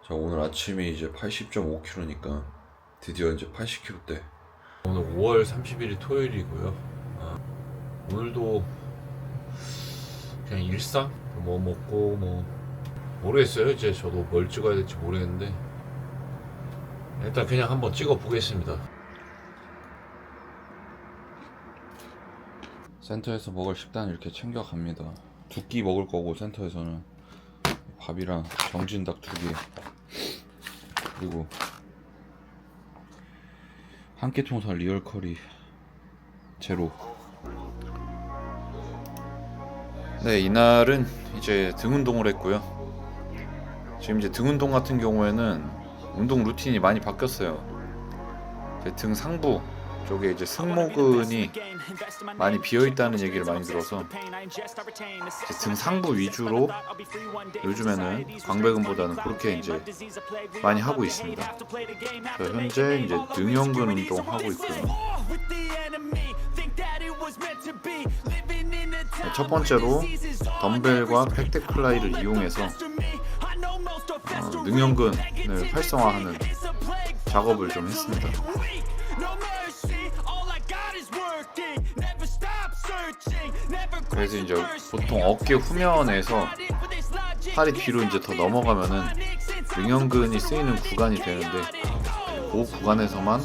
자, 오늘 아침이 이제 80.5kg니까 드디어 이제 80kg대. 오늘 5월 30일이 토요일이고요. 오늘도 그냥 일상 뭐 먹고 뭐 모르겠어요. 이제 저도 뭘 찍어야 될지 모르겠는데 일단 그냥 한번 찍어 보겠습니다. 센터에서 먹을 식단 이렇게 챙겨 갑니다. 두 끼 먹을 거고, 센터에서는 밥이랑 정진닭 2개, 그리고 한 끼 통살 리얼 커리 제로. 네, 이날은 이제 등 운동을 했고요. 지금 이제 등 운동 같은 경우에는 운동 루틴이 많이 바뀌었어요. 이제 등 상부 쪽에 이제 승모근이 많이 비어있다는 얘기를 많이 들어서 이제 등 상부 위주로 요즘에는 광배근보다는 그렇게 이제 많이 하고 있습니다. 현재 이제 능형근 운동 하고 있고요. 첫 번째로 덤벨과 팩데클라이를 이용해서 능형근을 활성화하는 작업을 좀 했습니다. 그래서 이제 보통 어깨 후면에서 팔이 뒤로 이제 더 넘어가면은 능형근이 쓰이는 구간이 되는데, 그 구간에서만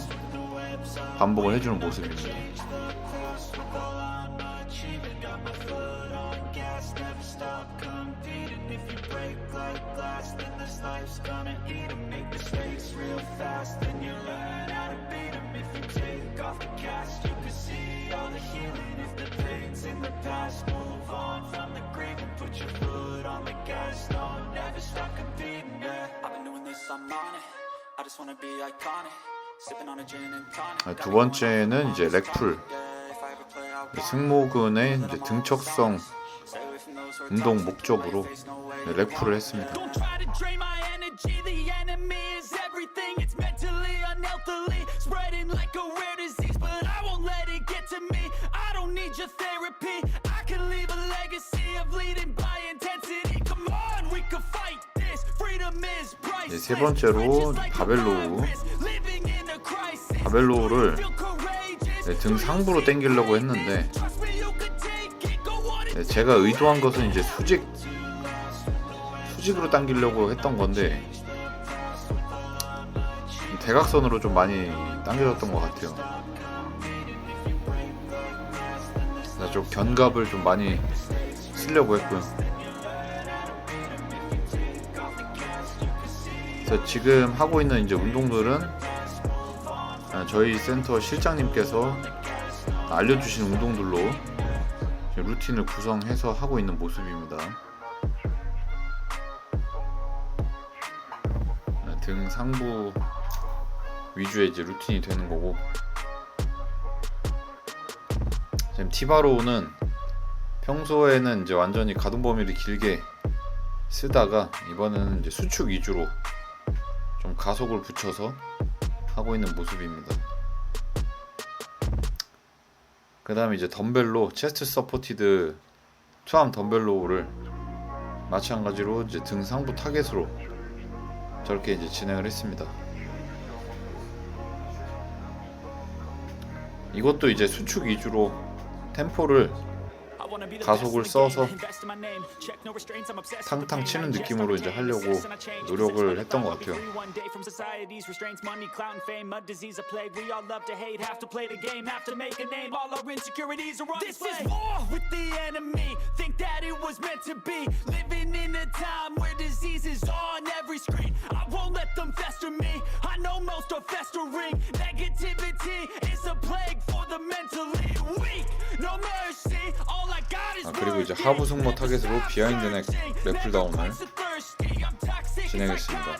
반복을 해주는 모습입니다. 두 번째는 이제 렉풀, 승모근의 이제 등척성 운동 목적으로 렉풀을 했습니다. 세 번째로 바벨로우를 등 상부로 당기려고 했는데, 제가 의도한 것은 이제 수직으로 당기려고 했던 건데 대각선으로 좀 많이 당겨졌던 것 같아요. 좀 견갑을 좀 많이 쓰려고 했고요. 그래서 지금 하고 있는 이제 운동들은 저희 센터 실장님께서 알려주신 운동들로 루틴을 구성해서 하고 있는 모습입니다. 등 상부 위주의 이제 루틴이 되는 거고, 지금 티바로우는 평소에는 이제 완전히 가동 범위를 길게 쓰다가 이번에는 이제 수축 위주로 좀 가속을 붙여서 하고 있는 모습입니다. 그 다음에 이제 덤벨로 체스트 서포티드 투암 덤벨로우를 마찬가지로 이제 등 상부 타겟으로 저렇게 이제 진행을 했습니다. 이것도 이제 수축 위주로 템포를 가속을 써서 탕탕 치는 느낌으로 이제 하려고 노력을 했던 것 같아요. 그리고 이제 하부 승모 타겟으로 비하인드 넥 랩풀다운을 진행했습니다.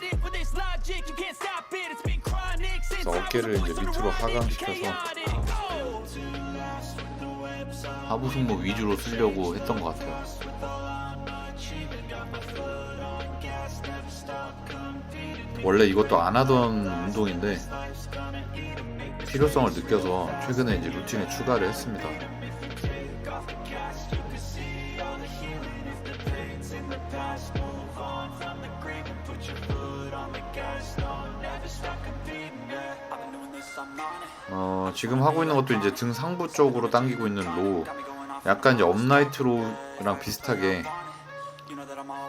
그래서 어깨를 이제 밑으로 하강시켜서 하부 승모 위주로 쓰려고 했던 것 같아요. 원래 이것도 안 하던 운동인데 필요성을 느껴서 최근에 이제 루틴에 추가를 했습니다. 지금 하고 있는 것도 이제 등 상부 쪽으로 당기고 있는 로우, 약간 이제 업라이트 로우랑 비슷하게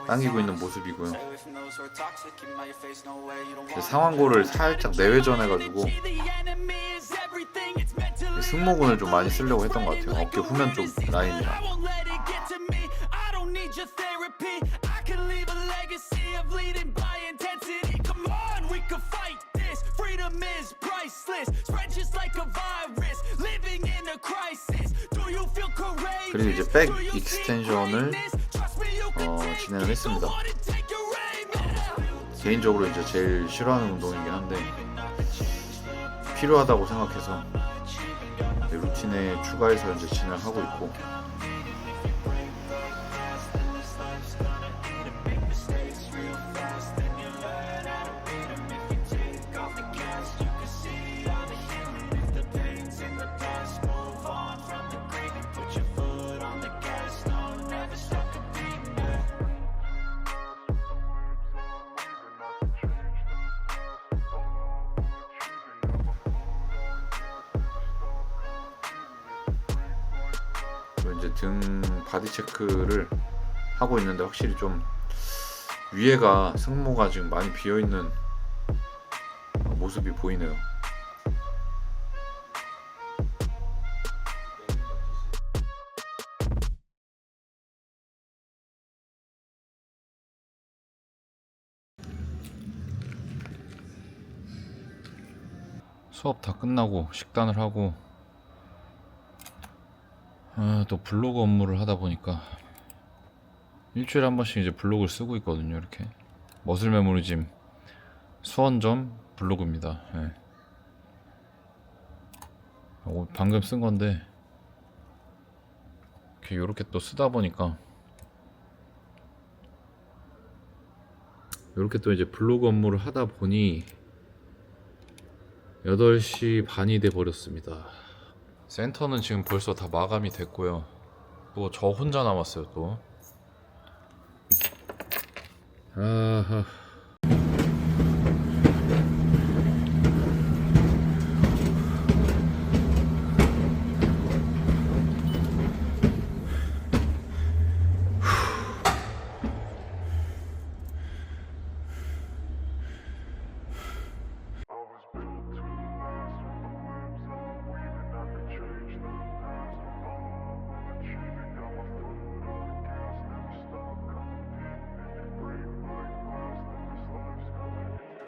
당기고 있는 모습이고요. 상완골을 살짝 내외전해가지고 승모근을 좀 많이 쓰려고 했던 것 같아요. 어깨 후면 쪽 라인이랑. 그리고 이제 백 익스텐션을 진행을 했습니다. 개인적으로 이제 제일 싫어하는 운동이긴 한데 필요하다고 생각해서 루틴에 추가해서 이제 진행하고 있고, 이제 등 바디 체크를 하고 있는데 확실히 좀 위에가 승모가 지금 많이 비어있는 모습이 보이네요. 수업 다 끝나고 식단을 하고 또 블로그 업무를 하다 보니까 일주일에 한 번씩 이제 블로그를 쓰고 있거든요. 이렇게 머슬 메모리짐 수원점 블로그입니다. 네. 방금 쓴 건데 이렇게 또 쓰다 보니까 이렇게 또 이제 블로그 업무를 하다 보니 8시 반이 돼 버렸습니다. 센터는 지금 벌써 다 마감이 됐고요. 또 저 혼자 남았어요. 또 아하.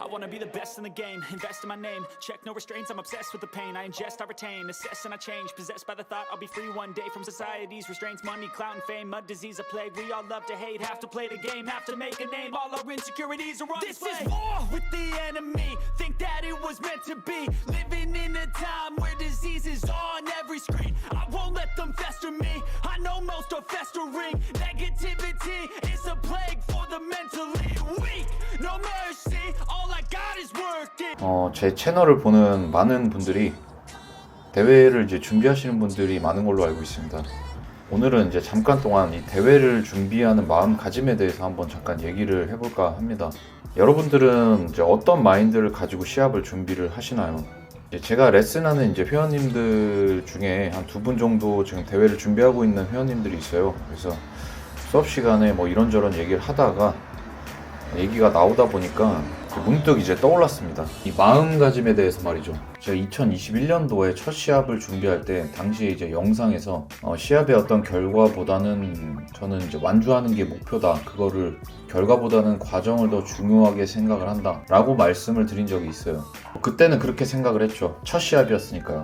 I wanna be the best in the game, invest in my name, check no restraints, I'm obsessed with the pain. I ingest, I retain, assess and I change, possessed by the thought I'll be free one day from society's restraints. Money, clout and fame, mud, disease, a plague. We all love to hate, have to play the game, have to make a name. All our insecurities are on display. This is war with the enemy, think that it was meant to be. Living in a time where disease is on every screen. I won't let them fester me, I know most are festering. Negativity is a plague for the mentally weak. No mercy, all I got is working. 제 채널을 보는 많은 분들이 대회를 이제 준비하시는 분들이 많은 걸로 알고 있습니다. 오늘은 이제 잠깐 동안 이 대회를 준비하는 마음가짐에 대해서 한번 잠깐 얘기를 해볼까 합니다. 여러분들은 이제 어떤 마인드를 가지고 시합을 준비를 하시나요? 제가 레슨하는 이제 회원님들 중에 한 2분 정도 지금 대회를 준비하고 있는 회원님들이 있어요. 그래서 수업 시간에 뭐 이런저런 얘기를 하다가 얘기가 나오다 보니까 문득 이제 떠올랐습니다. 이 마음가짐에 대해서 말이죠. 제가 2021년도에 첫 시합을 준비할 때 당시에 이제 영상에서 시합의 어떤 결과보다는 저는 이제 완주하는 게 목표다. 그거를 결과보다는 과정을 더 중요하게 생각을 한다. 라고 말씀을 드린 적이 있어요. 그때는 그렇게 생각을 했죠. 첫 시합이었으니까요.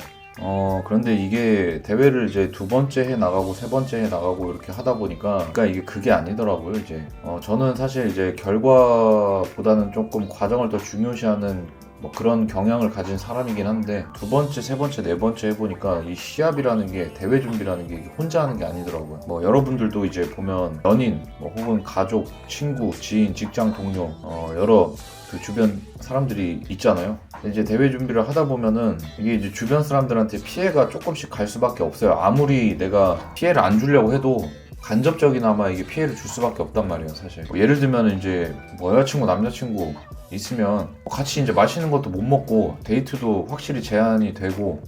그런데 이게 대회를 이제 2번째 해 나가고 3번째 해 나가고 이렇게 하다 보니까 그러니까 그게 아니더라고요. 이제 저는 사실 이제 결과보다는 조금 과정을 더 중요시하는 뭐 그런 경향을 가진 사람이긴 한데 2번째, 3번째, 4번째 해보니까 이 시합이라는 게, 대회 준비라는 게 혼자 하는 게 아니더라고요. 뭐 여러분들도 이제 보면 연인, 뭐 혹은 가족, 친구, 지인, 직장 동료, 여러 그 주변 사람들이 있잖아요. 이제 대회 준비를 하다 보면은 이게 이제 주변 사람들한테 피해가 조금씩 갈 수밖에 없어요. 아무리 내가 피해를 안 주려고 해도 간접적이나마 이게 피해를 줄 수밖에 없단 말이에요, 사실. 뭐 예를 들면 이제 뭐 여자친구, 남자친구 있으면 같이 이제 맛있는 것도 못 먹고 데이트도 확실히 제한이 되고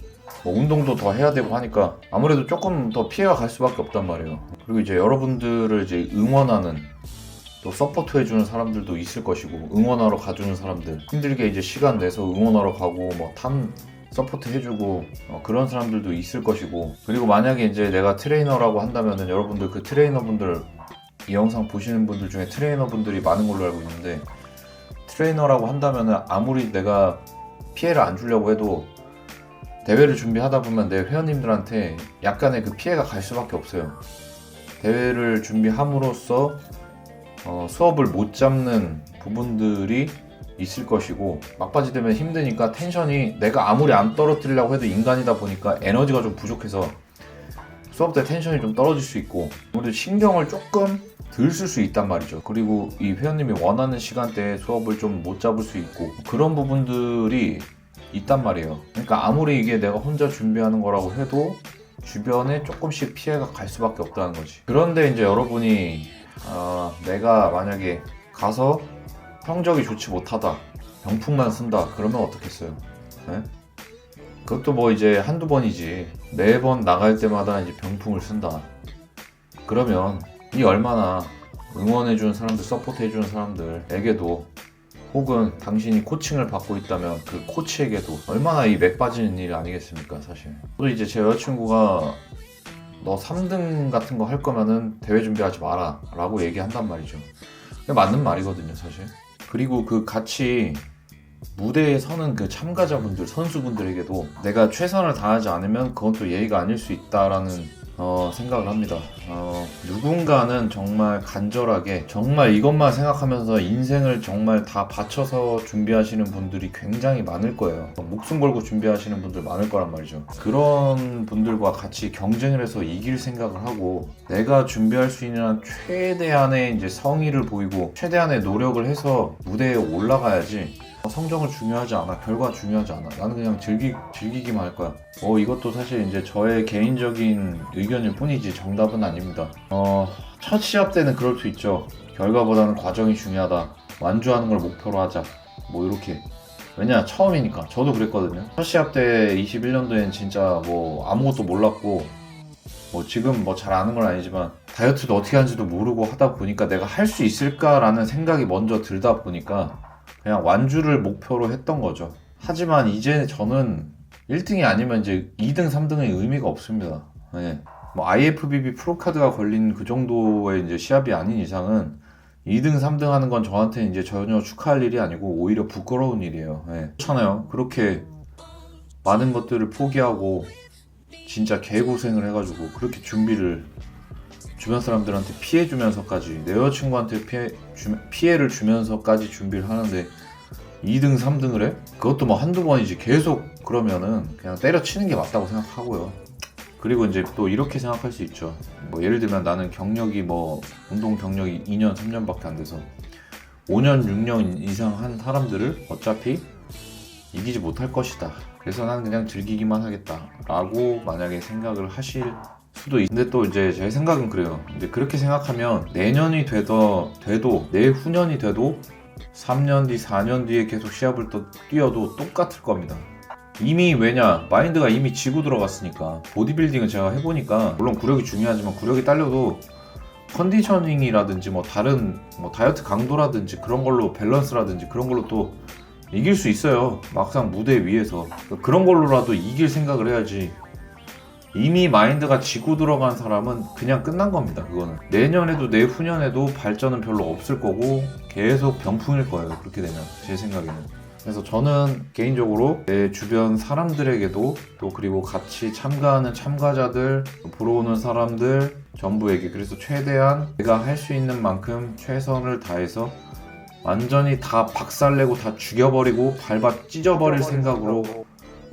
뭐 운동도 더 해야 되고 하니까 아무래도 조금 더 피해가 갈 수밖에 없단 말이에요. 그리고 이제 여러분들을 이제 응원하는 또 서포트 해주는 사람들도 있을 것이고, 응원하러 가주는 사람들, 힘들게 이제 시간 내서 응원하러 가고 뭐 서포트 해주고 그런 사람들도 있을 것이고, 그리고 만약에 이제 내가 트레이너라고 한다면은 여러분들 그 트레이너분들, 이 영상 보시는 분들 중에 트레이너분들이 많은 걸로 알고 있는데, 트레이너라고 한다면은 아무리 내가 피해를 안 주려고 해도 대회를 준비하다 보면 내 회원님들한테 약간의 그 피해가 갈 수밖에 없어요. 대회를 준비함으로써 수업을 못 잡는 부분들이 있을 것이고, 막바지 되면 힘드니까 텐션이, 내가 아무리 안 떨어뜨리려고 해도 인간이다 보니까 에너지가 좀 부족해서 수업 때 텐션이 좀 떨어질 수 있고, 아무래도 신경을 조금 덜 쓸 수 있단 말이죠. 그리고 이 회원님이 원하는 시간대에 수업을 좀 못 잡을 수 있고, 그런 부분들이 있단 말이에요. 그러니까 아무리 이게 내가 혼자 준비하는 거라고 해도 주변에 조금씩 피해가 갈 수밖에 없다는 거지. 그런데 이제 여러분이 내가 만약에 가서 성적이 좋지 못하다, 병풍만 쓴다, 그러면 어떻겠어요? 네? 그것도 뭐 이제 한두 번이지, 매번 나갈 때마다 이제 병풍을 쓴다. 그러면 이 얼마나 응원해주는 사람들, 서포트해주는 사람들에게도, 혹은 당신이 코칭을 받고 있다면 그 코치에게도 얼마나 이 맥 빠지는 일 아니겠습니까, 사실. 또 이제 제 여자친구가 너 3등 같은 거 할 거면은 대회 준비하지 마라 라고 얘기한단 말이죠. 맞는 말이거든요, 사실. 그리고 그 같이 무대에 서는 그 참가자분들, 선수분들에게도 내가 최선을 다하지 않으면 그건 또 예의가 아닐 수 있다라는 생각을 합니다. 누군가는 정말 간절하게, 정말 이것만 생각하면서 인생을 정말 다 바쳐서 준비하시는 분들이 굉장히 많을 거예요. 목숨 걸고 준비하시는 분들 많을 거란 말이죠. 그런 분들과 같이 경쟁을 해서 이길 생각을 하고, 내가 준비할 수 있는 한 최대한의 이제 성의를 보이고 최대한의 노력을 해서 무대에 올라가야지, 성적은 중요하지 않아, 결과 중요하지 않아. 나는 그냥 즐기기만 할 거야. 이것도 사실 이제 저의 개인적인 의견일 뿐이지 정답은 아닙니다. 첫 시합 때는 그럴 수 있죠. 결과보다는 과정이 중요하다, 완주하는 걸 목표로 하자, 뭐 이렇게. 왜냐, 처음이니까. 저도 그랬거든요. 첫 시합 때 21년도엔 진짜 뭐 아무것도 몰랐고, 뭐 지금 뭐 잘 아는 건 아니지만 다이어트도 어떻게 하는지도 모르고 하다 보니까 내가 할 수 있을까라는 생각이 먼저 들다 보니까 그냥 완주를 목표로 했던 거죠. 하지만 이제 저는 1등이 아니면 이제 2등, 3등의 의미가 없습니다. 네. 뭐 IFBB 프로카드가 걸린 그 정도의 이제 시합이 아닌 이상은 2등, 3등 하는 건 저한테는 이제 전혀 축하할 일이 아니고 오히려 부끄러운 일이에요. 네. 그렇잖아요. 그렇게 많은 것들을 포기하고 진짜 개고생을 해가지고 그렇게 준비를, 주변 사람들한테 피해 주면서까지, 내 여자친구한테 피해를 주면서까지 준비를 하는데 2등, 3등을 해? 그것도 뭐 한두 번이지. 계속 그러면은 그냥 때려치는 게 맞다고 생각하고요. 그리고 이제 또 이렇게 생각할 수 있죠. 뭐 예를 들면 나는 경력이 운동 경력이 2년, 3년밖에 안 돼서 5년, 6년 이상 한 사람들을 어차피 이기지 못할 것이다. 그래서 난 그냥 즐기기만 하겠다 라고 만약에 생각을 하실 수도 근데 또 이제 제 생각은 그래요. 근데 그렇게 생각하면 내년이 돼도 내후년이 돼도 3년 뒤, 4년 뒤에 계속 시합을 또 뛰어도 똑같을 겁니다. 이미, 왜냐, 마인드가 이미 지고 들어갔으니까. 보디빌딩은 제가 해보니까 물론 구력이 중요하지만 구력이 딸려도 컨디셔닝이라든지 뭐 다른 뭐 다이어트 강도라든지 그런 걸로, 밸런스라든지 그런 걸로 또 이길 수 있어요. 막상 무대 위에서. 그런 걸로라도 이길 생각을 해야지. 이미 마인드가 지고 들어간 사람은 그냥 끝난 겁니다. 그거는 내년에도 내후년에도 발전은 별로 없을 거고 계속 병풍일 거예요. 그렇게 되면, 제 생각에는. 그래서 저는 개인적으로 내 주변 사람들에게도, 또 그리고 같이 참가하는 참가자들, 보러 오는 사람들 전부에게, 그래서 최대한 내가 할 수 있는 만큼 최선을 다해서 완전히 다 박살내고 다 죽여버리고 밟아 찢어버릴 생각으로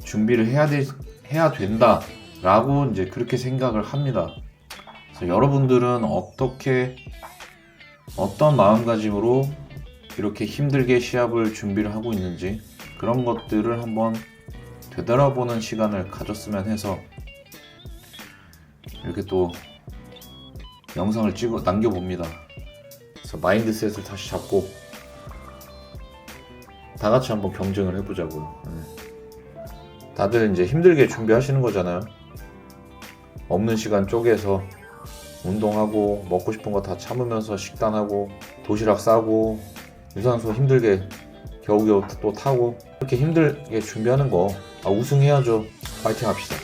준비를 해야 된다 라고 이제 그렇게 생각을 합니다. 그래서 여러분들은 어떤 마음가짐으로 이렇게 힘들게 시합을 준비를 하고 있는지, 그런 것들을 한번 되돌아보는 시간을 가졌으면 해서 이렇게 또 영상을 남겨봅니다. 그래서 마인드셋을 다시 잡고 다 같이 한번 경쟁을 해보자고요. 네. 다들 이제 힘들게 준비하시는 거잖아요. 없는 시간 쪼개서 운동하고 먹고 싶은 거 다 참으면서 식단하고 도시락 싸고 유산소 힘들게 겨우겨우 또 타고 이렇게 힘들게 준비하는 거 우승해야죠. 파이팅 합시다.